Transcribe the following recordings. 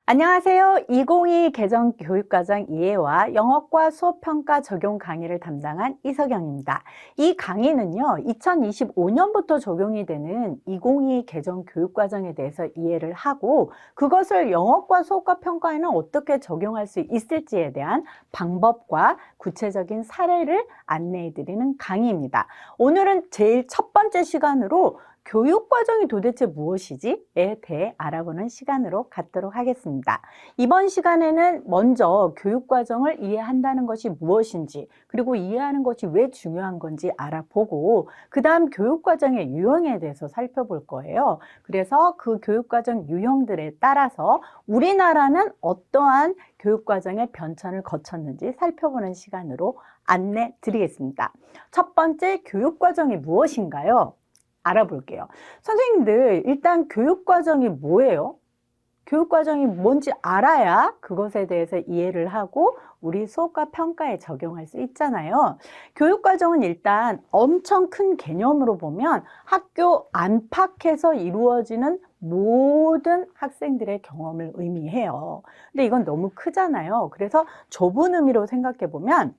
안녕하세요. 2022 개정 교육과정 이해와 영어과 수업평가 적용 강의를 담당한 이석영입니다. 이 강의는요, 2025년부터 적용이 되는 2022 개정 교육과정에 대해서 이해를 하고 그것을 영어과 수업과 평가에는 어떻게 적용할 수 있을지에 대한 방법과 구체적인 사례를 안내해 드리는 강의입니다. 오늘은 제일 첫 번째 시간으로 교육과정이 도대체 무엇이지?에 대해 알아보는 시간으로 갖도록 하겠습니다. 이번 시간에는 먼저 교육과정을 이해한다는 것이 무엇인지, 그리고 이해하는 것이 왜 중요한 건지 알아보고, 그 다음 교육과정의 유형에 대해서 살펴볼 거예요. 그래서 그 교육과정 유형들에 따라서 우리나라는 어떠한 교육과정의 변천을 거쳤는지 살펴보는 시간으로 안내 드리겠습니다. 첫 번째, 교육과정이 무엇인가요? 알아볼게요. 선생님들, 일단 교육과정이 뭐예요? 교육과정이 뭔지 알아야 그것에 대해서 이해를 하고 우리 수업과 평가에 적용할 수 있잖아요. 교육과정은 일단 엄청 큰 개념으로 보면 학교 안팎에서 이루어지는 모든 학생들의 경험을 의미해요. 근데 이건 너무 크잖아요. 그래서 좁은 의미로 생각해 보면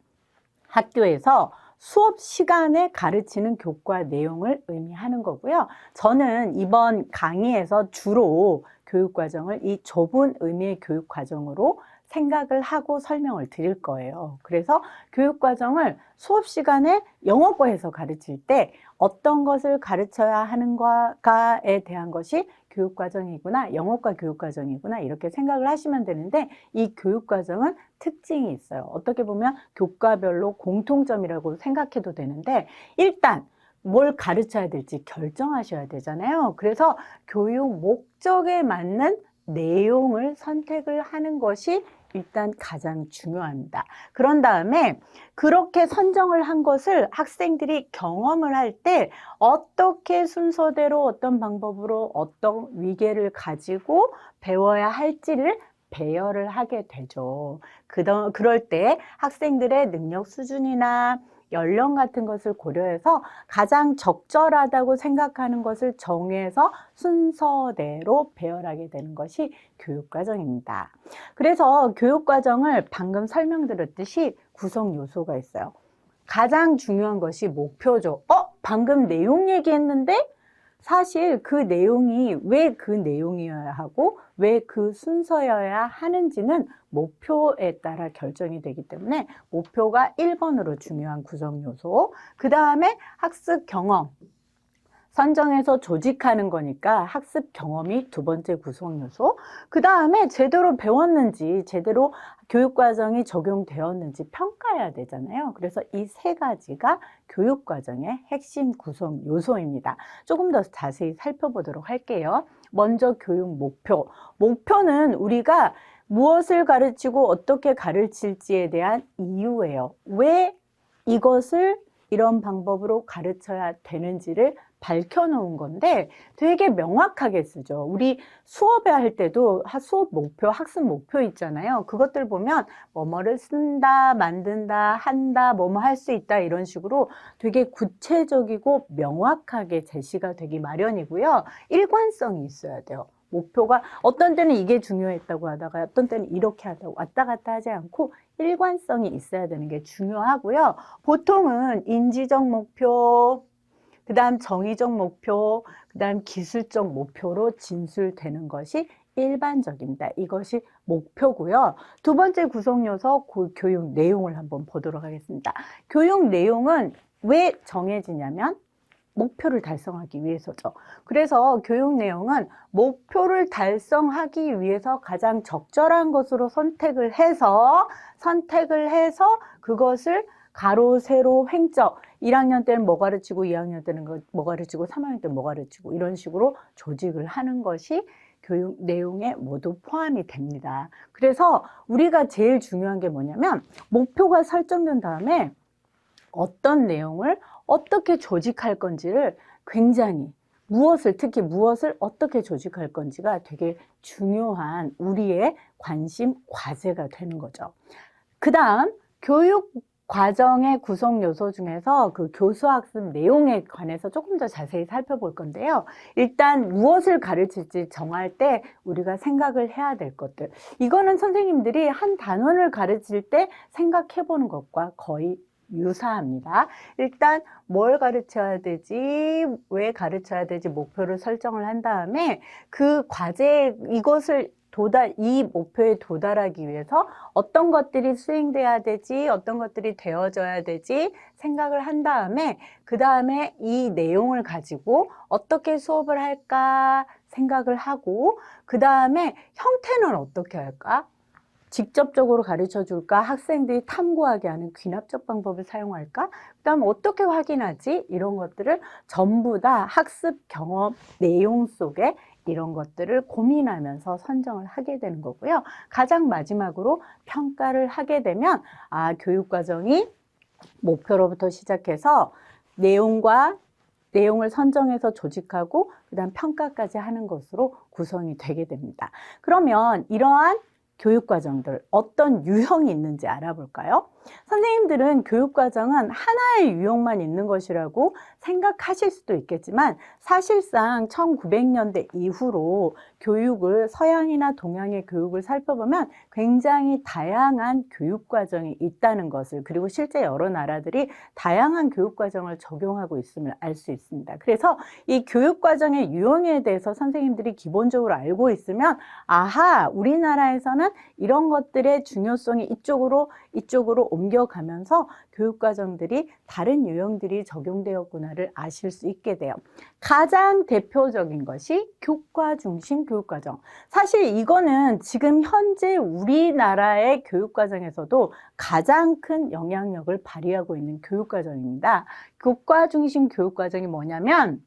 학교에서 수업 시간에 가르치는 교과 내용을 의미하는 거고요. 저는 이번 강의에서 주로 교육과정을 이 좁은 의미의 교육과정으로 생각을 하고 설명을 드릴 거예요. 그래서 교육과정을 수업 시간에 영어과에서 가르칠 때 어떤 것을 가르쳐야 하는가에 대한 것이 교육과정이구나, 영어과 교육과정이구나 이렇게 생각을 하시면 되는데 이 교육과정은 특징이 있어요. 어떻게 보면 교과별로 공통점이라고 생각해도 되는데 일단 뭘 가르쳐야 될지 결정하셔야 되잖아요. 그래서 교육 목적에 맞는 내용을 선택을 하는 것이 일단 가장 중요합니다. 그런 다음에 그렇게 선정을 한 것을 학생들이 경험을 할 때 어떻게 순서대로 어떤 방법으로 어떤 위계를 가지고 배워야 할지를 배열을 하게 되죠. 그럴 때 학생들의 능력 수준이나 연령 같은 것을 고려해서 가장 적절하다고 생각하는 것을 정해서 순서대로 배열하게 되는 것이 교육과정입니다. 그래서 교육과정을 방금 설명드렸듯이 구성 요소가 있어요. 가장 중요한 것이 목표죠. 방금 내용 얘기했는데 사실 그 내용이 왜 그 내용이어야 하고 왜 그 순서여야 하는지는 목표에 따라 결정이 되기 때문에 목표가 1번으로 중요한 구성 요소. 그 다음에 학습 경험. 선정해서 조직하는 거니까 학습 경험이 두 번째 구성 요소. 그 다음에 제대로 배웠는지, 제대로 교육과정이 적용되었는지 평가해야 되잖아요. 그래서 이 세 가지가 교육과정의 핵심 구성 요소입니다. 조금 더 자세히 살펴보도록 할게요. 먼저 교육 목표. 목표는 우리가 무엇을 가르치고 어떻게 가르칠지에 대한 이유예요. 왜 이것을 이런 방법으로 가르쳐야 되는지를 밝혀놓은 건데 되게 명확하게 쓰죠. 우리 수업에 할 때도 수업 목표, 학습 목표 있잖아요. 그것들 보면 뭐뭐를 쓴다, 만든다, 한다, 뭐뭐 할 수 있다 이런 식으로 되게 구체적이고 명확하게 제시가 되기 마련이고요. 일관성이 있어야 돼요. 목표가 어떤 때는 이게 중요했다고 하다가 어떤 때는 이렇게 하다고 왔다 갔다 하지 않고 일관성이 있어야 되는 게 중요하고요. 보통은 인지적 목표, 그 다음 정의적 목표, 그 다음 기술적 목표로 진술되는 것이 일반적입니다. 이것이 목표고요. 두 번째 구성 요소 교육 내용을 한번 보도록 하겠습니다. 교육 내용은 왜 정해지냐면 목표를 달성하기 위해서죠. 그래서 교육 내용은 목표를 달성하기 위해서 가장 적절한 것으로 선택을 해서 그것을 가로, 세로, 횡적 1학년 때는 뭐 가르치고 2학년 때는 뭐 가르치고 3학년 때는 뭐 가르치고 이런 식으로 조직을 하는 것이 교육 내용에 모두 포함이 됩니다. 그래서 우리가 제일 중요한 게 뭐냐면 목표가 설정된 다음에 어떤 내용을 어떻게 조직할 건지를 굉장히 특히 무엇을 어떻게 조직할 건지가 되게 중요한 우리의 관심, 과제가 되는 거죠. 그 다음 교육 과정의 구성 요소 중에서 그 교수학습 내용에 관해서 조금 더 자세히 살펴볼 건데요. 일단 무엇을 가르칠지 정할 때 우리가 생각을 해야 될 것들. 이거는 선생님들이 한 단원을 가르칠 때 생각해 보는 것과 거의 유사합니다. 일단 뭘 가르쳐야 되지, 왜 가르쳐야 되지 목표를 설정을 한 다음에 그 과제 이것을 이 목표에 도달하기 위해서 어떤 것들이 수행돼야 되지, 어떤 것들이 되어져야 되지 생각을 한 다음에 그 다음에 이 내용을 가지고 어떻게 수업을 할까 생각을 하고 그 다음에 형태는 어떻게 할까? 직접적으로 가르쳐 줄까? 학생들이 탐구하게 하는 귀납적 방법을 사용할까? 그다음 어떻게 확인하지? 이런 것들을 전부 다 학습 경험 내용 속에 이런 것들을 고민하면서 선정을 하게 되는 거고요. 가장 마지막으로 평가를 하게 되면 교육과정이 목표로부터 시작해서 내용을 선정해서 조직하고 그다음 평가까지 하는 것으로 구성이 되게 됩니다. 그러면 이러한 교육과정들 어떤 유형이 있는지 알아볼까요? 선생님들은 교육과정은 하나의 유형만 있는 것이라고 생각하실 수도 있겠지만 사실상 1900년대 이후로 교육을 서양이나 동양의 교육을 살펴보면 굉장히 다양한 교육과정이 있다는 것을 그리고 실제 여러 나라들이 다양한 교육과정을 적용하고 있음을 알 수 있습니다. 그래서 이 교육과정의 유형에 대해서 선생님들이 기본적으로 알고 있으면 우리나라에서는 이런 것들의 중요성이 이쪽으로 옮겨가면서 교육과정들이 다른 유형들이 적용되었구나를 아실 수 있게 돼요. 가장 대표적인 것이 교과 중심 교육과정. 사실 이거는 지금 현재 우리나라의 교육과정에서도 가장 큰 영향력을 발휘하고 있는 교육과정입니다. 교과 중심 교육과정이 뭐냐면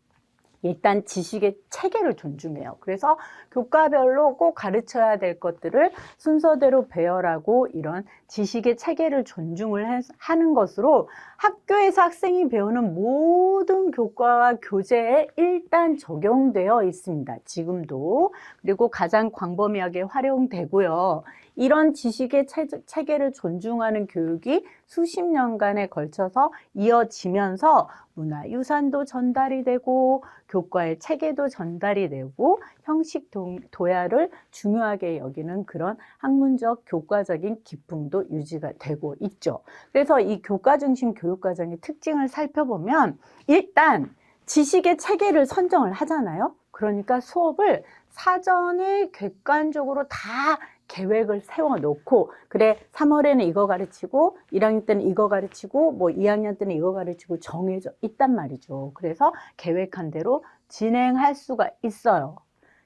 일단 지식의 체계를 존중해요. 그래서 교과별로 꼭 가르쳐야 될 것들을 순서대로 배열하고 이런 지식의 체계를 존중을 하는 것으로 학교에서 학생이 배우는 모든 교과와 교재에 일단 적용되어 있습니다. 지금도. 그리고 가장 광범위하게 활용되고요. 이런 지식의 체계를 존중하는 교육이 수십 년간에 걸쳐서 이어지면서 문화유산도 전달이 되고 교과의 체계도 전달이 되고 형식 도야를 중요하게 여기는 그런 학문적 교과적인 기풍도 유지가 되고 있죠. 그래서 이 교과 중심 교육과정의 특징을 살펴보면 일단 지식의 체계를 선정을 하잖아요. 그러니까 수업을 사전에 객관적으로 다 계획을 세워놓고 그래 3월에는 이거 가르치고 1학년 때는 이거 가르치고 뭐 2학년 때는 이거 가르치고 정해져 있단 말이죠. 그래서 계획한 대로 진행할 수가 있어요.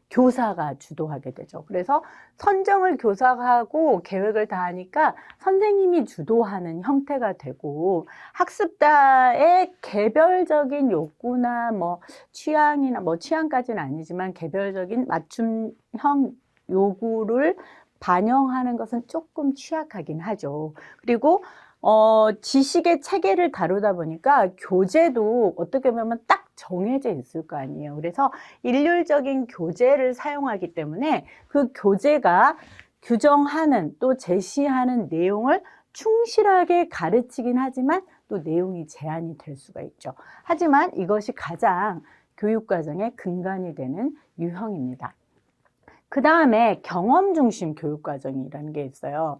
교사가 주도하게 되죠. 그래서 선정을 교사가 하고 계획을 다 하니까 선생님이 주도하는 형태가 되고 학습자의 개별적인 욕구나 취향까지는 아니지만 개별적인 맞춤형 요구를 반영하는 것은 조금 취약하긴 하죠. 그리고 지식의 체계를 다루다 보니까 교재도 어떻게 보면 딱 정해져 있을 거 아니에요. 그래서 일률적인 교재를 사용하기 때문에 그 교재가 규정하는 또 제시하는 내용을 충실하게 가르치긴 하지만 또 내용이 제한이 될 수가 있죠. 하지만 이것이 가장 교육과정의 근간이 되는 유형입니다. 그 다음에 경험 중심 교육과정이라는 게 있어요.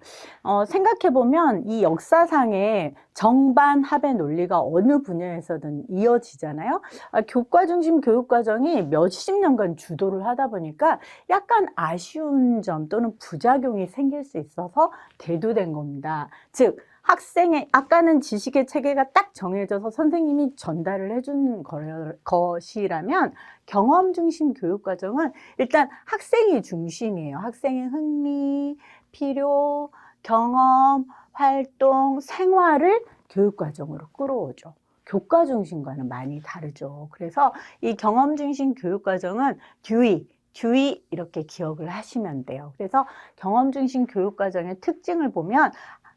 생각해보면 이 역사상의 정반 합의 논리가 어느 분야에서든 이어지잖아요. 교과 중심 교육과정이 몇십 년간 주도를 하다 보니까 약간 아쉬운 점 또는 부작용이 생길 수 있어서 대두된 겁니다. 즉 아까는 지식의 체계가 딱 정해져서 선생님이 전달을 해준 것이라면 경험 중심 교육과정은 일단 학생이 중심이에요. 학생의 흥미, 필요, 경험, 활동, 생활을 교육과정으로 끌어오죠. 교과 중심과는 많이 다르죠. 그래서 이 경험 중심 교육과정은 듀이 이렇게 기억을 하시면 돼요. 그래서 경험 중심 교육과정의 특징을 보면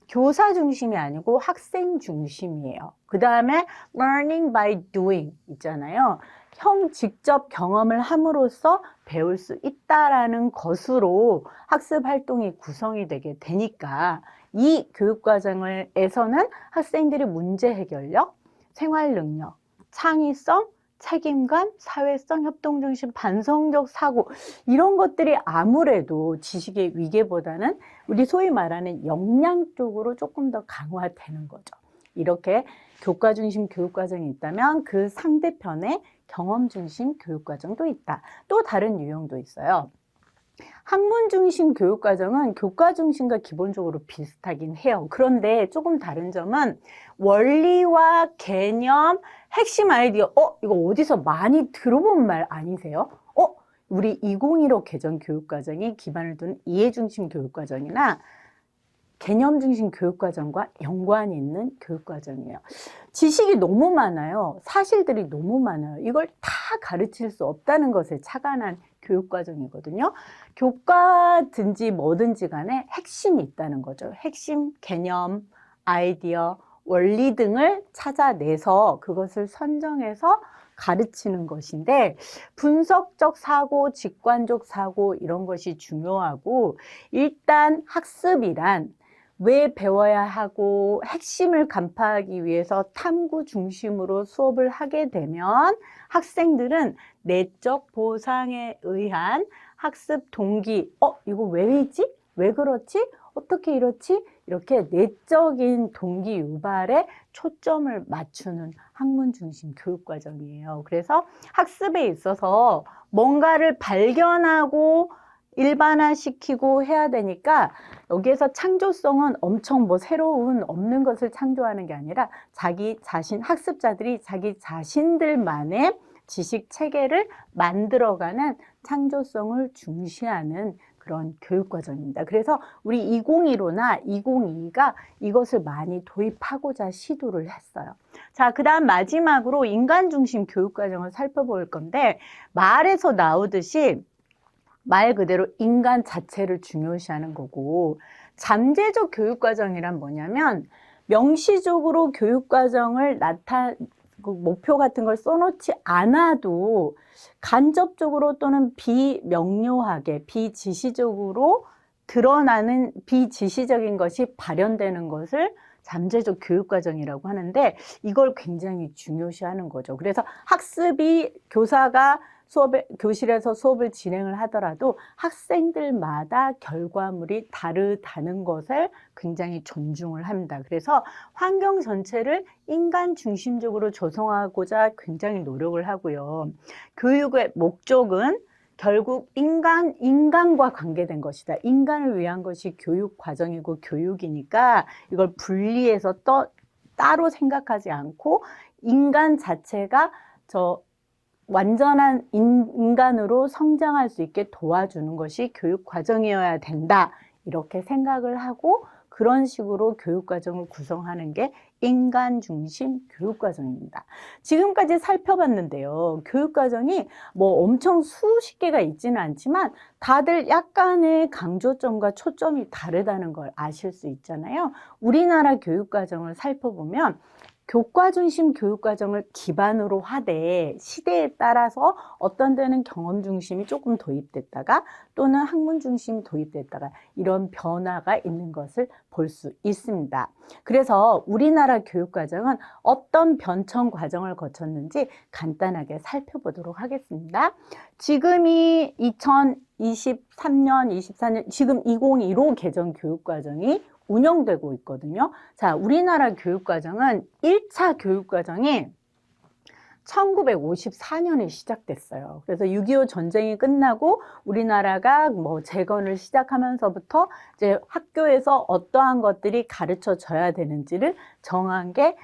교사 중심이 아니고 학생 중심이에요. 그 다음에 learning by doing 있잖아요. 형 직접 경험을 함으로써 배울 수 있다라는 것으로 학습 활동이 구성이 되게 되니까 이 교육과정에서는 학생들이 문제 해결력, 생활 능력, 창의성, 책임감, 사회성, 협동중심, 반성적 사고 이런 것들이 아무래도 지식의 위계보다는 우리 소위 말하는 역량 쪽으로 조금 더 강화되는 거죠. 이렇게 교과 중심 교육과정이 있다면 그 상대편에 경험 중심 교육과정도 있다. 또 다른 유형도 있어요. 학문 중심 교육과정은 교과 중심과 기본적으로 비슷하긴 해요. 그런데 조금 다른 점은 원리와 개념, 핵심 아이디어, 이거 어디서 많이 들어본 말 아니세요? 우리 2015 개정 교육과정이 기반을 둔 이해 중심 교육과정이나 개념 중심 교육과정과 연관이 있는 교육과정이에요. 지식이 너무 많아요. 사실들이 너무 많아요. 이걸 다 가르칠 수 없다는 것에 착안한 교육과정이거든요. 교과든지 뭐든지 간에 핵심이 있다는 거죠. 핵심, 개념, 아이디어, 원리 등을 찾아내서 그것을 선정해서 가르치는 것인데 분석적 사고, 직관적 사고 이런 것이 중요하고 일단 학습이란 왜 배워야 하고 핵심을 간파하기 위해서 탐구 중심으로 수업을 하게 되면 학생들은 내적 보상에 의한 학습 동기, 이거 왜이지? 왜 그렇지? 어떻게 이렇지? 이렇게 내적인 동기 유발에 초점을 맞추는 학문 중심 교육과정이에요. 그래서 학습에 있어서 뭔가를 발견하고 일반화시키고 해야 되니까 여기에서 창조성은 엄청 뭐 새로운 없는 것을 창조하는 게 아니라 자기 자신, 학습자들이 자기 자신들만의 지식 체계를 만들어가는 창조성을 중시하는 그런 교육과정입니다. 그래서 우리 2015나 2022가 이것을 많이 도입하고자 시도를 했어요. 자, 그 다음 마지막으로 인간 중심 교육과정을 살펴볼 건데 말에서 나오듯이 말 그대로 인간 자체를 중요시하는 거고 잠재적 교육과정이란 뭐냐면 명시적으로 교육과정을 목표 같은 걸 써놓지 않아도 간접적으로 또는 비명료하게 비지시적으로 드러나는 비지시적인 것이 발현되는 것을 잠재적 교육과정이라고 하는데 이걸 굉장히 중요시하는 거죠. 그래서 학습이 교사가 교실에서 수업을 진행을 하더라도 학생들마다 결과물이 다르다는 것을 굉장히 존중을 합니다. 그래서 환경 전체를 인간 중심적으로 조성하고자 굉장히 노력을 하고요. 교육의 목적은 결국 인간과 관계된 것이다. 인간을 위한 것이 교육 과정이고 교육이니까 이걸 분리해서 따로 생각하지 않고 인간 자체가 완전한 인간으로 성장할 수 있게 도와주는 것이 교육 과정이어야 된다. 이렇게 생각을 하고 그런 식으로 교육 과정을 구성하는 게 인간 중심 교육 과정입니다. 지금까지 살펴봤는데요. 교육 과정이 뭐 엄청 수십 개가 있지는 않지만 다들 약간의 강조점과 초점이 다르다는 걸 아실 수 있잖아요. 우리나라 교육 과정을 살펴보면 교과 중심 교육과정을 기반으로 하되 시대에 따라서 어떤 데는 경험 중심이 조금 도입됐다가 또는 학문 중심이 도입됐다가 이런 변화가 있는 것을 볼 수 있습니다. 그래서 우리나라 교육과정은 어떤 변천 과정을 거쳤는지 간단하게 살펴보도록 하겠습니다. 지금이 2023년, 24년, 지금 2015 개정 교육과정이 운영되고 있거든요. 자, 우리나라 교육과정은 1차 교육과정이 1954년에 시작됐어요. 그래서 6.25 전쟁이 끝나고 우리나라가 뭐 재건을 시작하면서부터 이제 학교에서 어떠한 것들이 가르쳐져야 되는지를 정한 게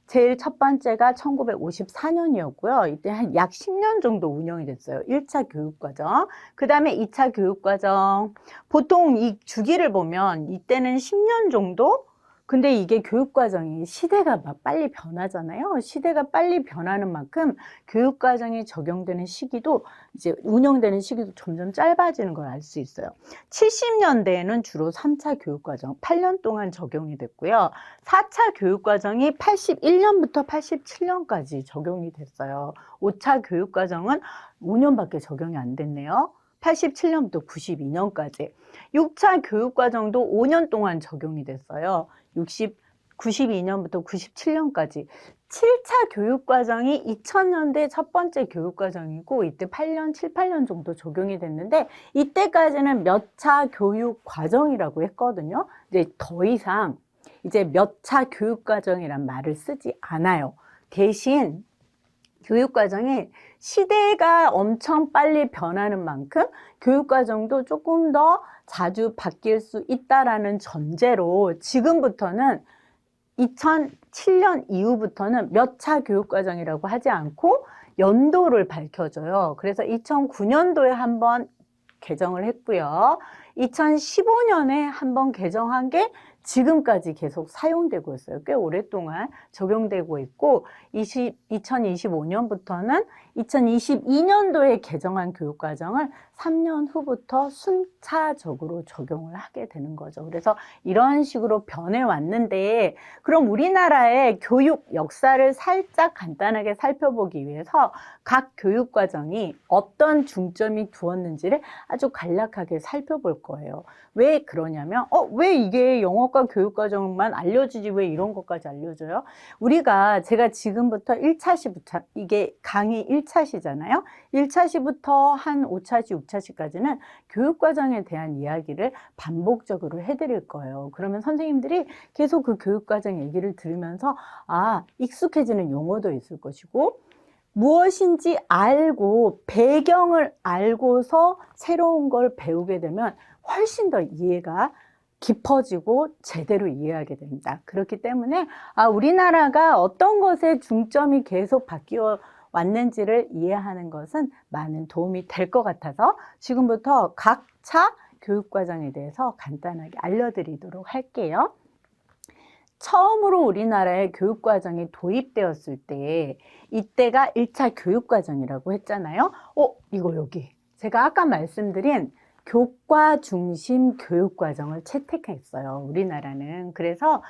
제일 첫 번째가 1954년이었고요. 이때 한 약 10년 정도 운영이 됐어요. 1차 교육과정. 그 다음에 2차 교육과정. 보통 이 주기를 보면 이때는 10년 정도 근데 이게 교육과정이 시대가 막 빨리 변하잖아요. 시대가 빨리 변하는 만큼 교육과정이 적용되는 시기도 이제 운영되는 시기도 점점 짧아지는 걸 알 수 있어요. 70년대에는 주로 3차 교육과정 8년 동안 적용이 됐고요. 4차 교육과정이 81년부터 87년까지 적용이 됐어요. 5차 교육과정은 5년밖에 적용이 안 됐네요. 87년부터 92년까지. 6차 교육과정도 5년 동안 적용이 됐어요. 92년부터 97년까지. 7차 교육과정이 2000년대 첫 번째 교육과정이고 이때 7, 8년 정도 적용이 됐는데 이때까지는 몇 차 교육과정이라고 했거든요. 이제 더 이상 이제 몇 차 교육과정이란 말을 쓰지 않아요. 대신 교육과정이 시대가 엄청 빨리 변하는 만큼 교육과정도 조금 더 자주 바뀔 수 있다라는 전제로 지금부터는 2007년 이후부터는 몇 차 교육과정이라고 하지 않고 연도를 밝혀줘요. 그래서 2009년도에 한번 개정을 했고요. 2015년에 한번 개정한 게 지금까지 계속 사용되고 있어요. 꽤 오랫동안 적용되고 있고 2025년부터는 2022년도에 개정한 교육과정을 3년 후부터 순차적으로 적용을 하게 되는 거죠. 그래서 이런 식으로 변해왔는데 그럼 우리나라의 교육 역사를 살짝 간단하게 살펴보기 위해서 각 교육과정이 어떤 중점이 두었는지를 아주 간략하게 살펴볼 거예요. 왜 그러냐면 왜 이게 영어과 교육과정만 알려주지 왜 이런 것까지 알려줘요? 제가 지금부터 1차시부터 이게 강의 1차시잖아요. 1차시부터 한 5차시, 6차시까지는 교육과정에 대한 이야기를 반복적으로 해드릴 거예요. 그러면 선생님들이 계속 그 교육과정 얘기를 들으면서 익숙해지는 용어도 있을 것이고 무엇인지 알고 배경을 알고서 새로운 걸 배우게 되면 훨씬 더 이해가 깊어지고 제대로 이해하게 됩니다. 그렇기 때문에 우리나라가 어떤 것에 중점이 계속 바뀌어 왔는지를 이해하는 것은 많은 도움이 될 것 같아서 지금부터 각 차 교육과정에 대해서 간단하게 알려드리도록 할게요. 처음으로 우리나라에 교육과정이 도입되었을 때 이때가 1차 교육과정이라고 했잖아요. 이거 여기 제가 아까 말씀드린 교과 중심 교육과정을 채택했어요. 우리나라는. 그래서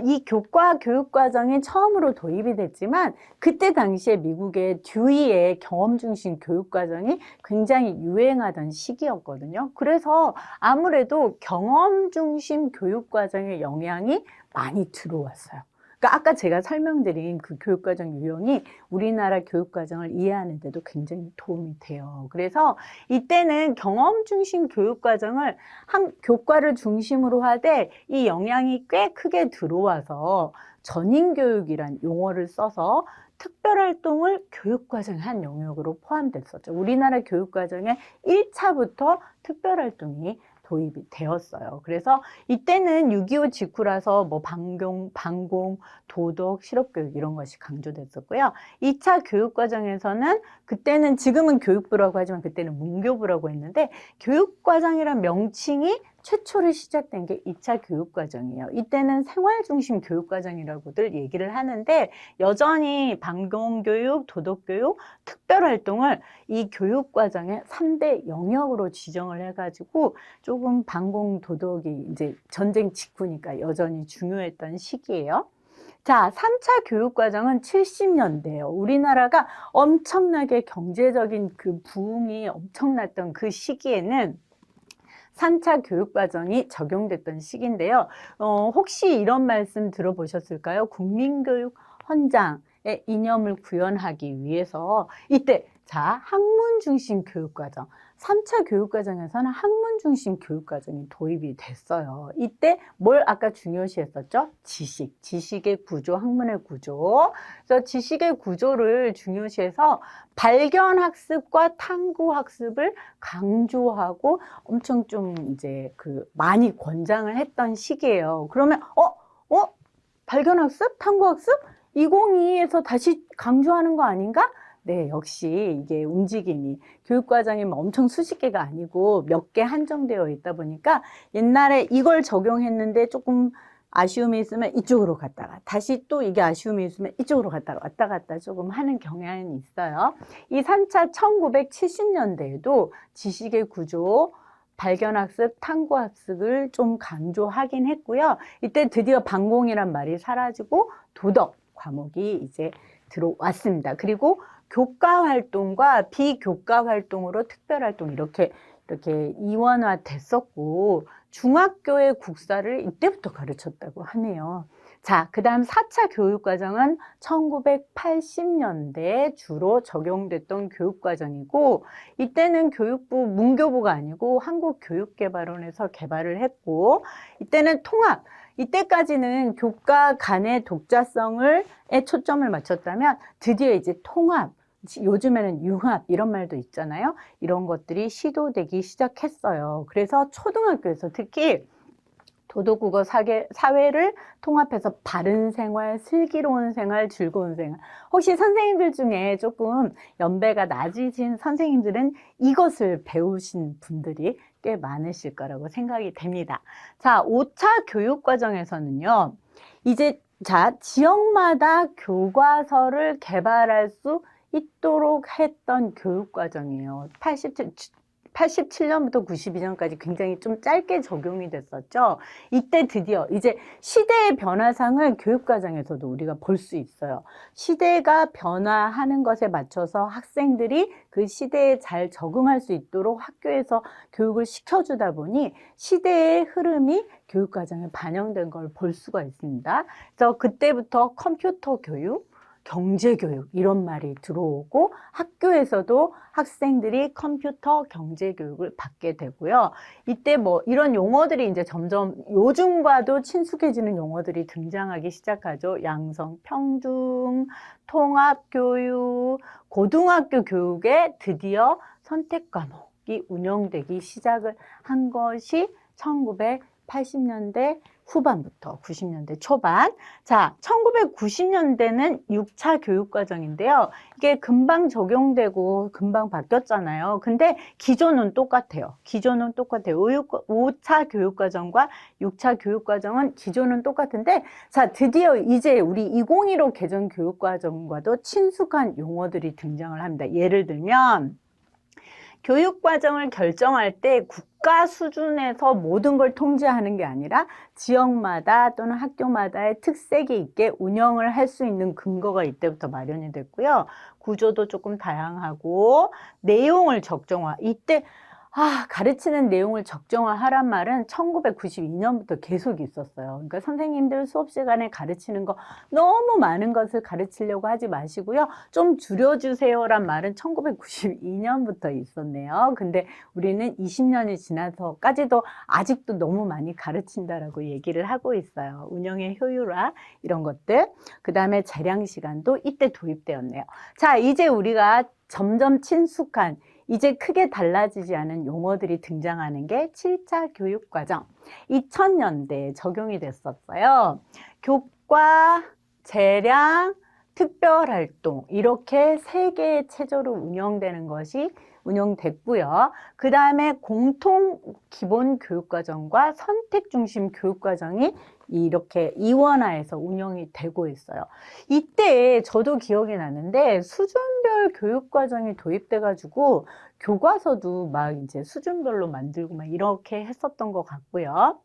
이 교과 교육과정이 처음으로 도입이 됐지만 그때 당시에 미국의 듀이의 경험 중심 교육과정이 굉장히 유행하던 시기였거든요. 그래서 아무래도 경험 중심 교육과정의 영향이 많이 들어왔어요. 그러니까 아까 제가 설명드린 그 교육과정 유형이 우리나라 교육과정을 이해하는 데도 굉장히 도움이 돼요. 그래서 이때는 경험 중심 교육과정을 교과를 중심으로 하되 이 영향이 꽤 크게 들어와서 전인교육이란 용어를 써서 특별활동을 교육과정의 한 영역으로 포함됐었죠. 우리나라 교육과정에 1차부터 특별활동이 도입이 되었어요. 그래서 이때는 6.25 직후라서 뭐 방공, 도덕, 실업교육 이런 것이 강조됐었고요. 2차 교육과정에서는 그때는 지금은 교육부라고 하지만 그때는 문교부라고 했는데 교육과정이란 명칭이 최초로 시작된 게 2차 교육과정이에요. 이때는 생활중심 교육과정이라고들 얘기를 하는데 여전히 방공교육, 도덕교육, 특별활동을 이 교육과정의 3대 영역으로 지정을 해가지고 조금 방공, 도덕이 이제 전쟁 직후니까 여전히 중요했던 시기예요. 자, 3차 교육과정은 70년대예요. 우리나라가 엄청나게 경제적인 그 부흥이 엄청났던 그 시기에는 3차 교육과정이 적용됐던 시기인데요. 혹시 이런 말씀 들어보셨을까요? 국민교육 헌장의 이념을 구현하기 위해서 이때 학문 중심 교육과정 3차 교육과정에서는 학문 중심 교육과정이 도입이 됐어요. 이때 뭘 아까 중요시했었죠? 지식의 구조, 학문의 구조. 그래서 지식의 구조를 중요시해서 발견학습과 탐구학습을 강조하고 엄청 좀 이제 많이 권장을 했던 시기예요. 그러면 발견학습, 탐구학습 2022에서 다시 강조하는 거 아닌가? 네, 역시 이게 움직임이 교육과정이 엄청 수십 개가 아니고 몇 개 한정되어 있다 보니까 옛날에 이걸 적용했는데 조금 아쉬움이 있으면 이쪽으로 갔다가 다시 또 이게 아쉬움이 있으면 이쪽으로 갔다가 왔다 갔다 조금 하는 경향이 있어요. 이 3차 1970년대에도 지식의 구조, 발견학습, 탐구학습을 좀 강조하긴 했고요. 이때 드디어 반공이란 말이 사라지고 도덕 과목이 이제 들어왔습니다. 그리고 교과 활동과 비교과 활동으로 특별 활동 이렇게 이원화 됐었고 중학교의 국사를 이때부터 가르쳤다고 하네요. 자, 그 다음 4차 교육과정은 1980년대에 주로 적용됐던 교육과정이고 이때는 교육부, 문교부가 아니고 한국교육개발원에서 개발을 했고 이때는 통합, 이때까지는 교과 간의 독자성에 초점을 맞췄다면 드디어 이제 통합, 요즘에는 융합 이런 말도 있잖아요. 이런 것들이 시도되기 시작했어요. 그래서 초등학교에서 특히 도덕국어 사회를 통합해서 바른 생활, 슬기로운 생활, 즐거운 생활. 혹시 선생님들 중에 조금 연배가 낮으신 선생님들은 이것을 배우신 분들이 꽤 많으실 거라고 생각이 됩니다. 자, 5차 교육과정에서는요. 이제 지역마다 교과서를 개발할 수 있도록 했던 교육과정이에요. 87년부터 92년까지 굉장히 좀 짧게 적용이 됐었죠. 이때 드디어 이제 시대의 변화상을 교육과정에서도 우리가 볼 수 있어요. 시대가 변화하는 것에 맞춰서 학생들이 그 시대에 잘 적응할 수 있도록 학교에서 교육을 시켜주다 보니 시대의 흐름이 교육과정에 반영된 걸 볼 수가 있습니다. 그래서 그때부터 컴퓨터 교육, 경제교육 이런 말이 들어오고 학교에서도 학생들이 컴퓨터 경제교육을 받게 되고요. 이때 뭐 이런 용어들이 이제 점점 요즘과도 친숙해지는 용어들이 등장하기 시작하죠. 양성, 평등, 통합교육, 고등학교 교육에 드디어 선택 과목이 운영되기 시작을 한 것이 1980년대 후반부터 90년대 초반. 자, 1990년대는 6차 교육과정인데요. 이게 금방 적용되고 금방 바뀌었잖아요. 근데 기조는 똑같아요. 기조는 똑같아요. 5차 교육과정과 6차 교육과정은 기조는 똑같은데, 자, 드디어 이제 우리 2015 개정 교육과정과도 친숙한 용어들이 등장을 합니다. 예를 들면, 교육과정을 결정할 때 국가 수준에서 모든 걸 통제하는 게 아니라 지역마다 또는 학교마다의 특색이 있게 운영을 할 수 있는 근거가 이때부터 마련이 됐고요. 구조도 조금 다양하고 내용을 적정화. 이때 가르치는 내용을 적정화하란 말은 1992년부터 계속 있었어요. 그러니까 선생님들 수업 시간에 가르치는 거 너무 많은 것을 가르치려고 하지 마시고요. 좀 줄여주세요란 말은 1992년부터 있었네요. 근데 우리는 20년이 지나서까지도 아직도 너무 많이 가르친다라고 얘기를 하고 있어요. 운영의 효율화 이런 것들. 그 다음에 재량 시간도 이때 도입되었네요. 자, 이제 우리가 점점 친숙한 이제 크게 달라지지 않은 용어들이 등장하는 게 7차 교육과정. 2000년대에 적용이 됐었어요. 교과, 재량, 특별활동 이렇게 3개의 체제로 운영되는 것이 운영됐고요. 그 다음에 공통 기본 교육과정과 선택 중심 교육과정이 이렇게 이원화해서 운영이 되고 있어요. 이때 저도 기억이 나는데 수준별 교육과정이 도입돼가지고 교과서도 막 이제 수준별로 만들고 막 이렇게 했었던 것 같고요.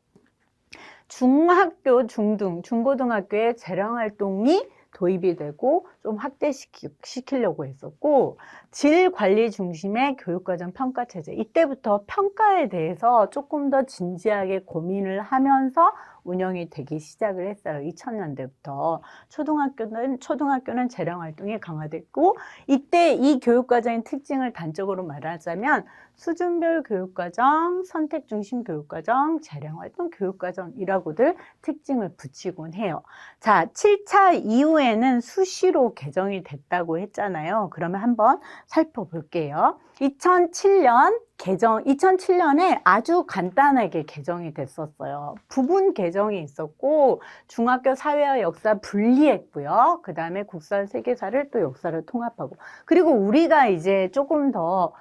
중학교, 중등, 중고등학교에 재량활동이 도입이 되고 좀 확대시키려고 했었고 질관리 중심의 교육과정 평가체제 이때부터 평가에 대해서 조금 더 진지하게 고민을 하면서 운영이 되기 시작을 했어요. 2000년대부터 초등학교는 재량활동이 강화됐고 이때 이 교육과정의 특징을 단적으로 말하자면 수준별 교육과정, 선택중심 교육과정, 재량활동 교육과정이라고들 특징을 붙이곤 해요. 자, 7차 이후에는 수시로 개정이 됐다고 했잖아요. 그러면 한번 살펴볼게요. 2007년에 아주 간단하게 개정이 됐었어요. 부분 개정이 있었고 중학교 사회와 역사 분리했고요. 그 다음에 국사 세계사를 또 역사를 통합하고 그리고 우리가 이제 조금 더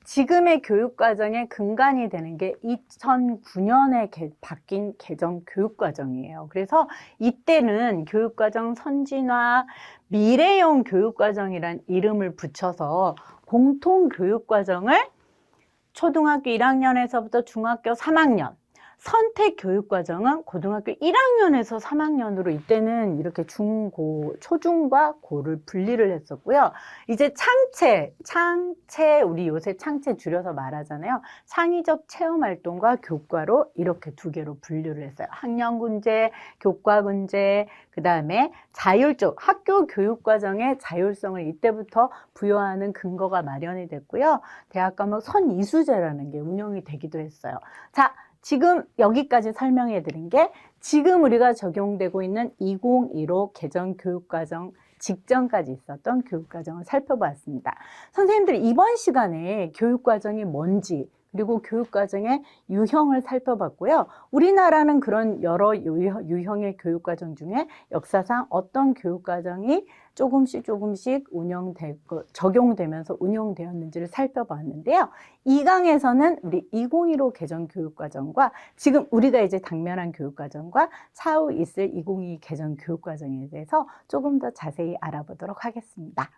지금의 교육과정의 근간이 되는 게 2009년에 바뀐 개정 교육과정이에요. 그래서 이때는 교육과정 선진화 미래형 교육과정이란 이름을 붙여서 공통교육과정을 초등학교 1학년에서부터 중학교 3학년, 선택교육과정은 고등학교 1학년에서 3학년으로 이때는 이렇게 중고, 초중과 고를 분리를 했었고요. 이제 창체, 우리 요새 창체 줄여서 말하잖아요. 창의적 체험활동과 교과로 이렇게 두 개로 분류를 했어요. 학년군제, 교과군제, 그 다음에 자율적, 학교 교육과정의 자율성을 이때부터 부여하는 근거가 마련이 됐고요. 대학 과목 선이수제라는 게 운영이 되기도 했어요. 자, 지금 여기까지 설명해 드린 게 지금 우리가 적용되고 있는 2015 개정 교육과정 직전까지 있었던 교육과정을 살펴보았습니다. 선생님들이 이번 시간에 교육과정이 뭔지 그리고 교육과정의 유형을 살펴봤고요. 우리나라는 그런 여러 유형의 교육과정 중에 역사상 어떤 교육과정이 조금씩 적용되면서 운영되었는지를 살펴봤는데요. 2강에서는 우리 2015 개정 교육과정과 지금 우리가 이제 당면한 교육과정과 차후 있을 2022 개정 교육과정에 대해서 조금 더 자세히 알아보도록 하겠습니다.